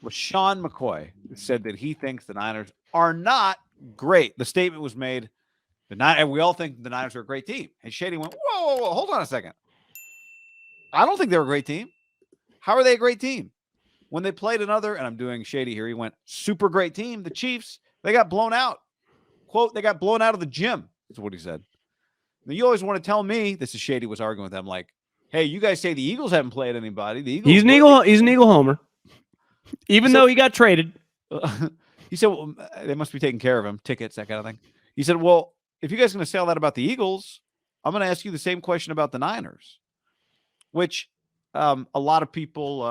LeSean McCoy said that he thinks the Niners are not great. The statement was made, and we all think the Niners are a great team. And Shady went, whoa, hold on a second. I don't think they're a great team. How are they a great team? When they played another, and I'm doing Shady here, he went, super great team, the Chiefs, they got blown out. Quote, they got blown out of the gym, is what he said. Now, you always want to tell me, this is Shady was arguing with them, like, hey, you guys say the Eagles haven't played anybody. The Eagles He's an Eagle homer. Even though he got traded. He said, well, they must be taking care of him, tickets, that kind of thing. He said, well, if you guys are going to say all that about the Eagles, I'm going to ask you the same question about the Niners, which a lot of people,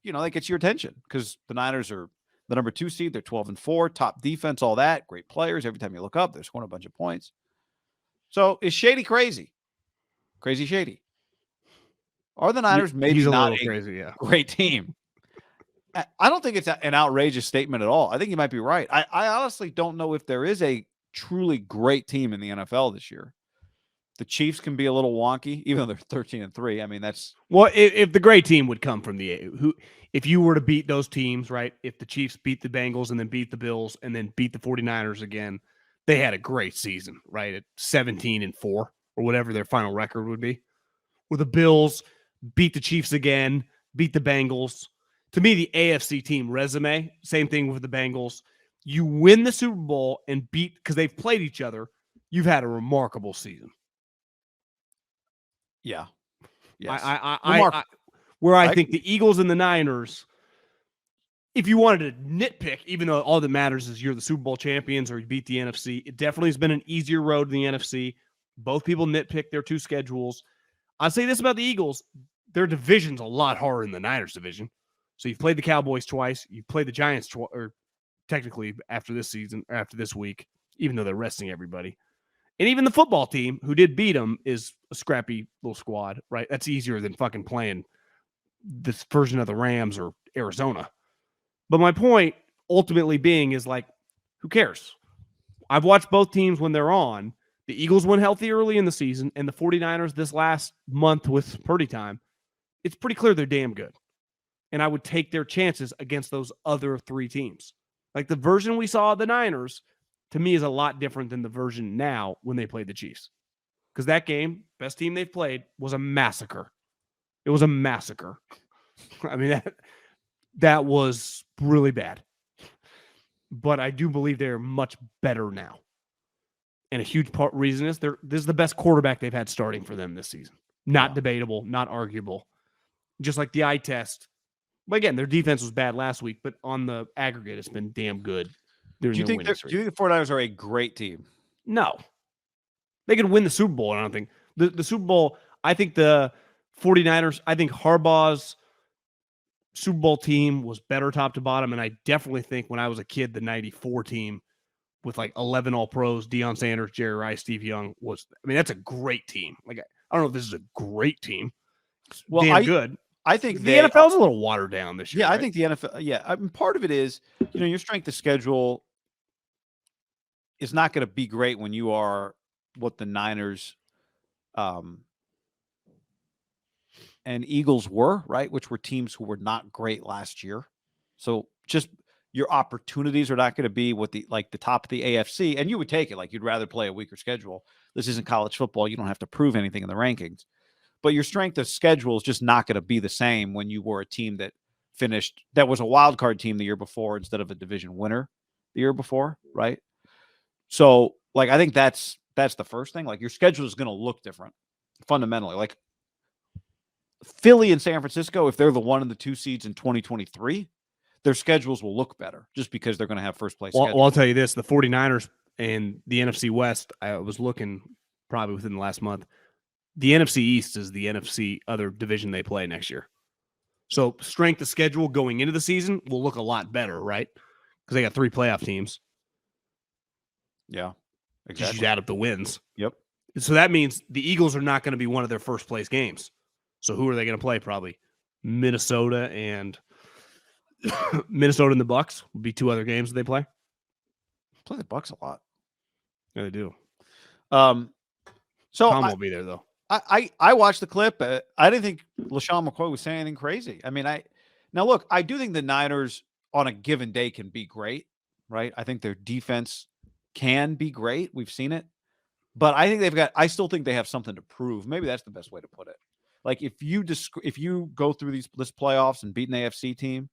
that gets your attention because the Niners are the number 2 seed. They're 12-4, top defense, all that. Great players. Every time you look up, they're scoring a bunch of points. So is Shady crazy? Crazy Shady. Are the Niners maybe not a crazy, great team? I don't think it's an outrageous statement at all. I think you might be right. I honestly don't know if there is a truly great team in the NFL this year. The Chiefs can be a little wonky, even though they're 13-3. I mean, that's if the great team would come from if you were to beat those teams, right? If the Chiefs beat the Bengals and then beat the Bills and then beat the 49ers again, they had a great season, right? At 17-4 or whatever their final record would be. With the Bills beat the Chiefs again, beat the Bengals. To me, the AFC team resume, same thing with the Bengals. You win the Super Bowl and beat, because they've played each other, you've had a remarkable season. Yeah. Yes. I think the Eagles and the Niners, if you wanted to nitpick, even though all that matters is you're the Super Bowl champions or you beat the NFC, it definitely has been an easier road in the NFC. Both people nitpick their 2 schedules. I'll say this about the Eagles. Their division's a lot harder than the Niners division. So you've played the Cowboys twice. You've played the Giants or technically after this season, or after this week, even though they're resting everybody. And even the football team who did beat them is a scrappy little squad, right? That's easier than fucking playing this version of the Rams or Arizona. But my point ultimately being is like, who cares? I've watched both teams when they're on. The Eagles went healthy early in the season, and the 49ers this last month with Purdy time. It's pretty clear they're damn good. And I would take their chances against those other 3 teams. Like the version we saw of the Niners, to me, is a lot different than the version now when they played the Chiefs. Because that game, best team they've played, was a massacre. It was a massacre. I mean, that was really bad. But I do believe they're much better now. And a huge reason is this is the best quarterback they've had starting for them this season. Not debatable, not arguable. Just like the eye test. But again, their defense was bad last week, but on the aggregate, it's been damn good. Do you think the 49ers are a great team? No. They could win the Super Bowl, I don't think. The Super Bowl, I think the 49ers, I think Harbaugh's Super Bowl team was better top to bottom, and I definitely think when I was a kid, the 94 team with like 11 All-Pros, Deion Sanders, Jerry Rice, Steve Young that's a great team. Like, I don't know if this is a great team. It's damn good. I think the NFL's a little watered down this year. Yeah, right? I think the NFL. Yeah, I mean, part of it is, your strength of schedule is not going to be great when you are what the Niners and Eagles were, right? Which were teams who were not great last year. So just your opportunities are not going to be what the top of the AFC, and you would take it. Like, you'd rather play a weaker schedule. This isn't college football. You don't have to prove anything in the rankings. But your strength of schedule is just not going to be the same when you were a team that was a wild card team the year before instead of a division winner the year before, right? So, like, I think that's the first thing. Like, your schedule is going to look different fundamentally. Like, Philly and San Francisco, if they're the 1 and the 2 seeds in 2023, their schedules will look better just because they're going to have first place. Well, I'll tell you this, the 49ers and the NFC West, I was looking probably within the last month. The NFC East is the NFC other division they play next year. So strength of schedule going into the season will look a lot better, right? Because they got 3 playoff teams. Yeah, exactly. Just add up the wins. Yep. So that means the Eagles are not going to be one of their first place games. So who are they going to play? Probably Minnesota and the Bucks would be 2 other games that they play. Play the Bucks a lot. Yeah, they do. So Tom will be there though. I watched the clip. I didn't think LeSean McCoy was saying anything crazy. I mean, now look, I do think the Niners on a given day can be great, right? I think their defense can be great. We've seen it. But I think I still think they have something to prove. Maybe that's the best way to put it. Like if you go through this playoffs and beat an AFC team,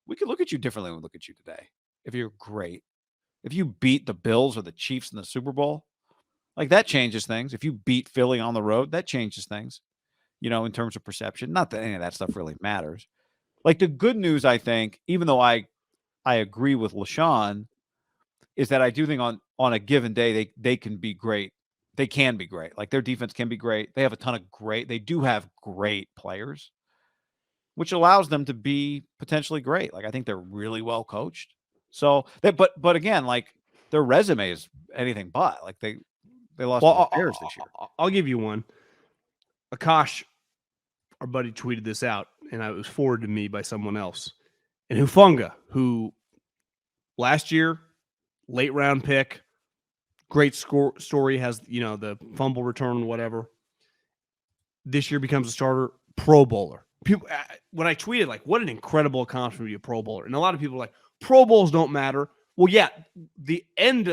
we could look at you differently than we look at you today. If you're great. If you beat the Bills or the Chiefs in the Super Bowl, like that changes things. If you beat Philly on the road, that changes things, in terms of perception. Not that any of that stuff really matters. Like the good news, I think, even though I agree with LeSean, is that I do think on a given day they can be great. They can be great. Like their defense can be great. They have a ton of they do have great players, which allows them to be potentially great. Like I think they're really well coached. So but again, like their resume is anything but. Like they lost to the Bears this year. I'll give you one. Akash, our buddy, tweeted this out, and it was forwarded to me by someone else. And Hufanga, who last year, late round pick, great story, has the fumble return, whatever. This year becomes a starter, Pro Bowler. People, when I tweeted, like, what an incredible accomplishment to be a Pro Bowler, and a lot of people are like, Pro Bowls don't matter. Well, yeah, the end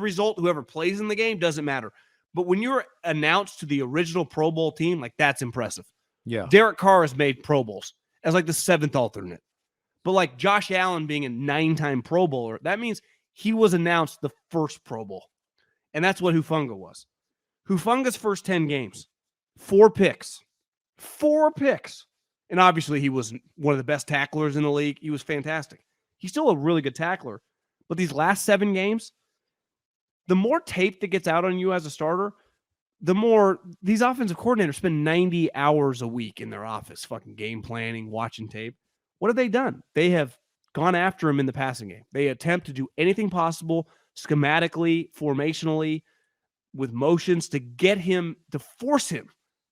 result, whoever plays in the game, doesn't matter. But when you're announced to the original Pro Bowl team, like that's impressive. Yeah. Derek Carr has made Pro Bowls as like the 7th alternate. But like Josh Allen being a 9-time Pro Bowler, that means he was announced the first Pro Bowl. And that's what Hufanga was. Hufanga's first 10 games, 4 picks. 4 picks. And obviously he was one of the best tacklers in the league. He was fantastic. He's still a really good tackler. But these last 7 games, the more tape that gets out on you as a starter, the more these offensive coordinators spend 90 hours a week in their office, fucking game planning, watching tape. What have they done? They have gone after him in the passing game. They attempt to do anything possible, schematically, formationally, with motions to get him, to force him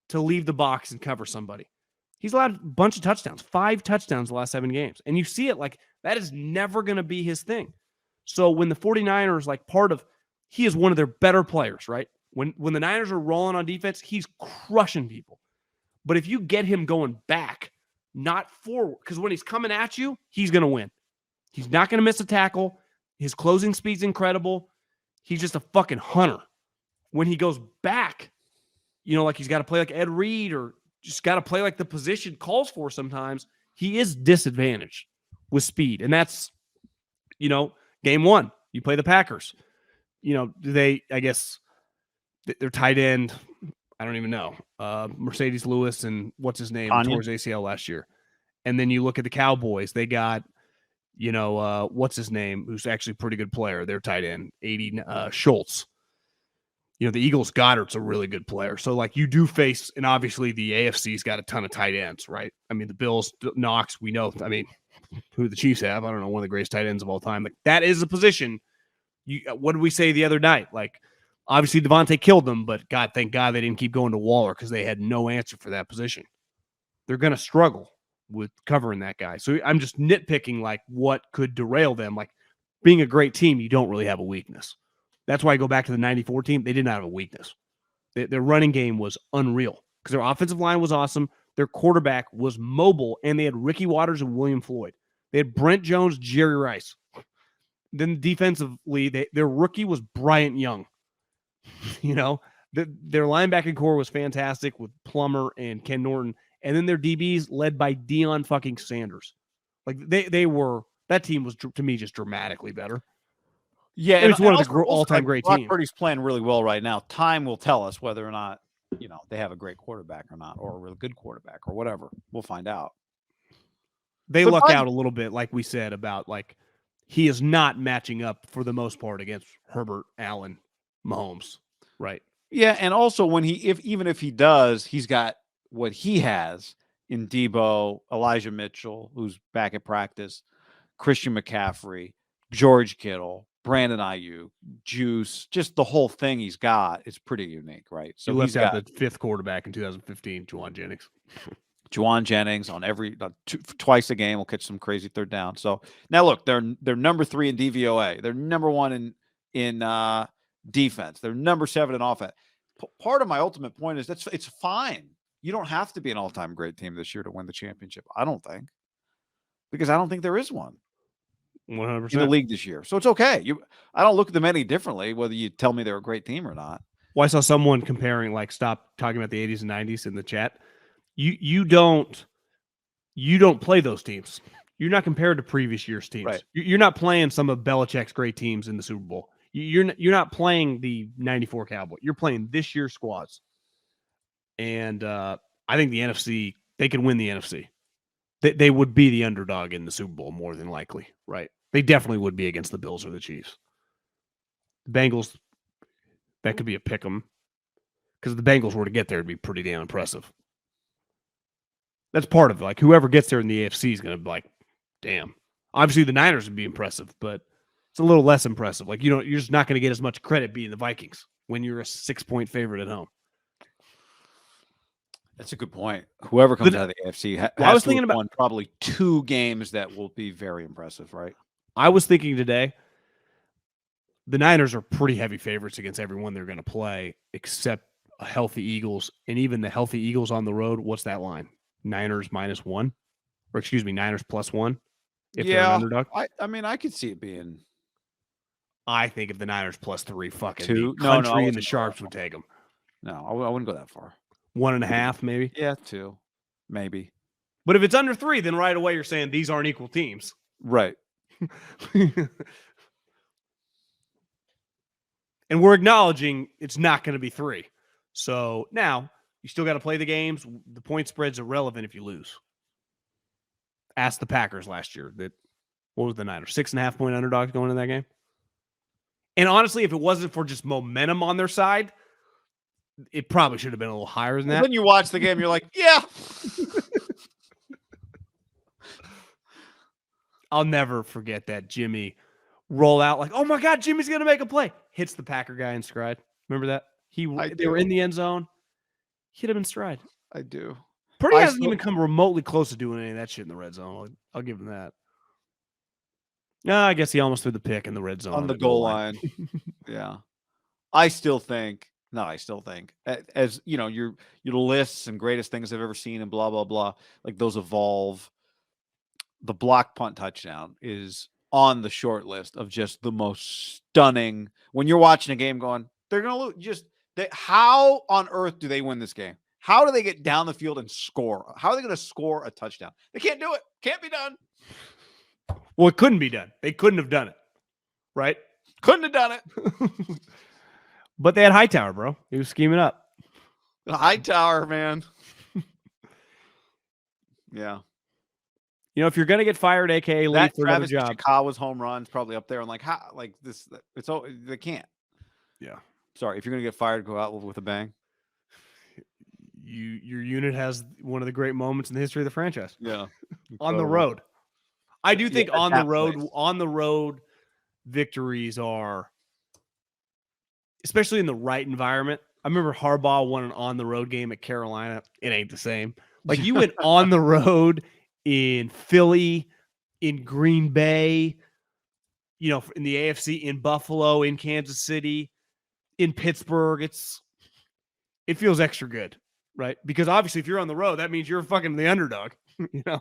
to leave the box and cover somebody. He's allowed a bunch of touchdowns, 5 touchdowns the last 7 games. And you see it, like, that is never going to be his thing. So when the 49ers, like, he is one of their better players, right? When the Niners are rolling on defense, he's crushing people. But if you get him going back, not forward, because when he's coming at you, he's going to win. He's not going to miss a tackle. His closing speed's incredible. He's just a fucking hunter. When he goes back, like he's got to play like Ed Reed or just got to play like the position calls for sometimes, he is disadvantaged with speed. And that's, game 1. You play the Packers. I guess their tight end, I don't even know, Mercedes Lewis and what's his name, tore his ACL last year. And then you look at the Cowboys, they got, what's his name, who's actually a pretty good player, their tight end, Schultz. The Eagles, Goddard's a really good player. So, like, you do face, and obviously the AFC's got a ton of tight ends, right? I mean, the Bills, Knox, we know, who the Chiefs have. I don't know, one of the greatest tight ends of all time. Like, that is a position. What did we say the other night? Like, obviously Devontae killed them, but God, thank God they didn't keep going to Waller because they had no answer for that position. They're going to struggle with covering that guy. So I'm just nitpicking, like, what could derail them. Like, being a great team, you don't really have a weakness. That's why I go back to the 94 team. They did not have a weakness. Their running game was unreal because their offensive line was awesome. Their quarterback was mobile, and they had Ricky Watters and William Floyd. They had Brent Jones, Jerry Rice. Then defensively, their rookie was Bryant Young. Their linebacking core was fantastic with Plummer and Ken Norton. And then their DBs led by Deion fucking Sanders. Like, that team was, to me, just dramatically better. Yeah, and it's one of the all-time great teams. Brock Purdy's playing really well right now. Time will tell us whether or not, they have a great quarterback or not, or a really good quarterback or whatever. We'll find out. They luck out a little bit, like we said, about, like, he is not matching up for the most part against Herbert, Allen, Mahomes, right? Yeah, and also even if he does, he's got what he has in Debo, Elijah Mitchell, who's back at practice, Christian McCaffrey, George Kittle, Brandon Ayuk, Juice, just the whole thing he's got is pretty unique, right? So he's got the 5th quarterback in 2015, Juwan Jennings. Juwan Jennings on twice a game will catch some crazy third down. So now look, they're number 3 in DVOA. They're number 1 in defense. They're number 7 in offense. Part of my ultimate point is it's fine. You don't have to be an all-time great team this year to win the championship. I don't think. because I don't think there is one 100%. in the league this year. So it's okay. I don't look at them any differently, whether you tell me they're a great team or not. Well, I saw someone comparing, like, stop talking about the 80s and 90s in the chat. You don't play those teams. You're not compared to previous year's teams. Right. You're not playing some of Belichick's great teams in the Super Bowl. You're not playing the 94 Cowboy. You're playing this year's squads. And I think the NFC, they could win the NFC. They would be the underdog in the Super Bowl more than likely, right? They definitely would be against the Bills or the Chiefs. The Bengals, that could be a pick 'em. Because if the Bengals were to get there, it'd be pretty damn impressive. That's part of it. Like, whoever gets there in the AFC is going to be like, damn. Obviously, the Niners would be impressive, but it's a little less impressive. Like, you're just not going to get as much credit beating the Vikings when you're a 6-point favorite at home. That's a good point. Whoever comes out of the AFC I was thinking about won probably 2 games that will be very impressive, right? I was thinking today, the Niners are pretty heavy favorites against everyone they're going to play, except a healthy Eagles. And even the healthy Eagles on the road, what's that line? Niners -1? Or excuse me, Niners +1 if they're an underdog? I mean, I could see it being. I think if the Niners +3, fucking 2? the No, I country and the wasn't Sharps would take them. No, I wouldn't go that far. 1.5 maybe. Yeah, 2, maybe. But if it's under 3, then right away you're saying these aren't equal teams. Right. And we're acknowledging it's not going to be 3. So now you still got to play the games. The point spread's irrelevant if you lose. Ask the Packers last year. What was the Niners? 6.5-point underdogs going into that game. And honestly, if it wasn't for just momentum on their side, it probably should have been a little higher than that. Then you watch the game, you're like, yeah. I'll never forget that Jimmy roll out like, oh my God, Jimmy's going to make a play. Hits the Packer guy in stride. Remember that? They were in the end zone. Hit him in stride. I do. Purdy hasn't even come remotely close to doing any of that shit in the red zone. I'll give him that. No, I guess he almost threw the pick in the red zone. On the goal line. Yeah. I still think, as you know, your lists and greatest things I've ever seen and blah, blah, blah, like those evolve. The block punt touchdown is on the short list of just the most stunning. When you're watching a game going, they're going to lose. How on earth do they win this game? How do they get down the field and score? How are they going to score a touchdown? They can't do it. Can't be done. Well, it couldn't be done. They couldn't have done it. Right? Couldn't have done it. But they had Hightower, bro. He was scheming up. Hightower, man. Yeah. You know, if you're going to get fired, aka leave for another job. Chicago's home runs probably up there. And like, how, like this, they can't. Yeah. Sorry. If you're going to get fired, go out with a bang. Your unit has one of the great moments in the history of the franchise. Yeah. On the road. I do think on the road victories are, especially in the right environment. I remember Harbaugh won an on the road game at Carolina. It ain't the same. Like, you went on the road in Philly, in Green Bay, you know, in the AFC, in Buffalo, in Kansas City, in Pittsburgh. It feels extra good, right? Because obviously if you're on the road, that means you're fucking the underdog. You know,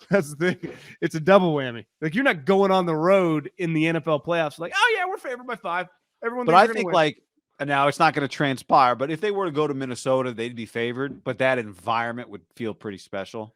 that's the thing. It's a double whammy. Like, you're not going on the road in the NFL playoffs like, oh yeah, we're favored by 5. Everyone. But I think like, and now it's not going to transpire, but if they were to go to Minnesota, they'd be favored, but that environment would feel pretty special.